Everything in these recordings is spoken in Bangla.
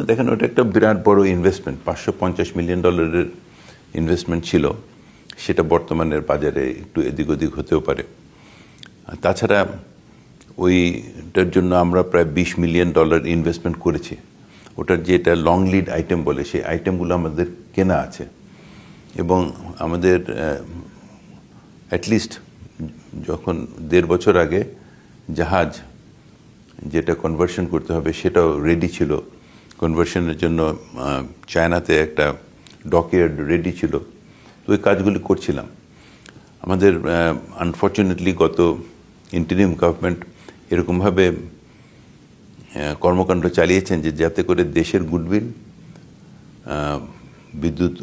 দেখেন ওটা একটা বিরাট বড় ইনভেস্টমেন্ট, $550 মিলিয়ন ইনভেস্টমেন্ট ছিল। সেটা বর্তমানের বাজারে একটু এদিক ওদিক হতেও পারে। তাছাড়া ওইটার জন্য আমরা প্রায় $20 মিলিয়ন ইনভেস্টমেন্ট করেছি। ওটার যেটা লং লিড আইটেম বলে সেই আইটেমগুলো আমাদের কেনা আছে এবং আমাদের অ্যাটলিস্ট যখন 1.5 বছর আগে জাহাজ যেটা কনভার্সন করতে হবে সেটাও রেডি ছিল। কনভার্সনের জন্য চায়নাতে একটা ডকইয়ার্ড রেডি ছিল। তো ওই কাজগুলি করছিলাম। আমাদের আনফর্চুনেটলি গত ইন্টারিম গভর্নমেন্ট এরকমভাবে কর্মকাণ্ড চালিয়েছেন যে যাতে করে দেশের গুডউইল, বিদ্যুৎ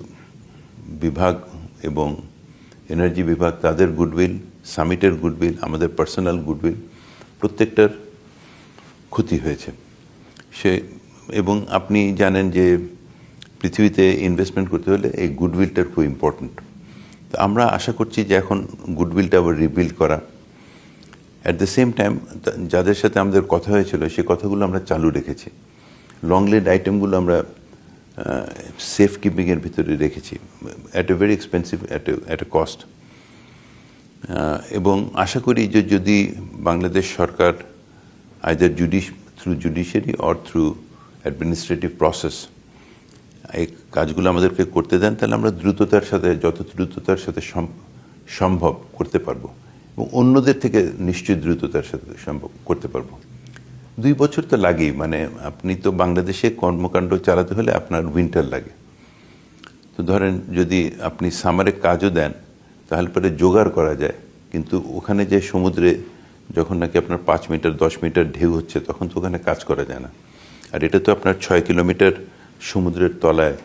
বিভাগ এবং এনার্জি বিভাগ তাদের গুডউইল, সামিটের গুডউইল, আমাদের পার্সোনাল গুডউইল প্রত্যেকটার ক্ষতি হয়েছে। এবং আপনি জানেন যে পৃথিবীতে ইনভেস্টমেন্ট করতে হলে এই গুডউইলটার খুব ইম্পর্ট্যান্ট। তো আমরা আশা করছি যে এখন গুডউইলটা আবার রিবিল্ড করা। অ্যাট দ্য সেম টাইম যাদের সাথে আমাদের কথা হয়েছিল সেই কথাগুলো আমরা চালু রেখেছি। লং লিড আইটেমগুলো আমরা সেফ কিপিংয়ের ভিতরে রেখেছি at a very expensive at a cost. এবং আশা করি যে যদি বাংলাদেশ সরকার either through judiciary or through administrative process এই কাজগুলো আমাদেরকে করতে দেন, তাহলে আমরা দ্রুততার সাথে, যত দ্রুততার সাথে সম্ভব করতে পারবো এবং অন্যদের থেকে নিশ্চয়ই দ্রুততার সাথে সম্ভব করতে পারবো। 2 বছর তো লাগেই, মানে আপনি তো বাংলাদেশে কর্মকাণ্ড চালাতে হলে আপনার উইন্টার লাগে। তো ধরেন যদি আপনি সামারে কাজও দেন তাহলে পরে জোগাড় করা যায়, কিন্তু ওখানে যে সমুদ্রে যখন নাকি আপনার 5 মিটার 10 মিটার ঢেউ হচ্ছে তখন তো ওখানে কাজ করা যায় না। আর এটা তো আপনার 6 কিলোমিটার সমুদ্রের তলায়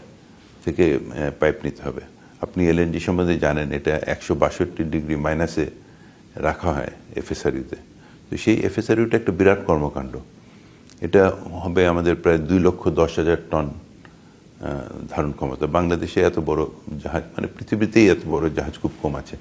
থেকে পাইপ নিতে হবে। আপনি এলএনজি সম্বন্ধে জানেন, এটা 162 ডিগ্রি মাইনাসে রাখা হয় এফএসআরইউতে। তো সেই এফএসআরইউটা একটা বিরাট কর্মকাণ্ড। এটা হবে আমাদের প্রায় 2,10,000 টন ধারণ ক্ষমতা। বাংলাদেশে এত বড় জাহাজ, মানে পৃথিবীতেই এত বড় জাহাজ খুব কম আছে।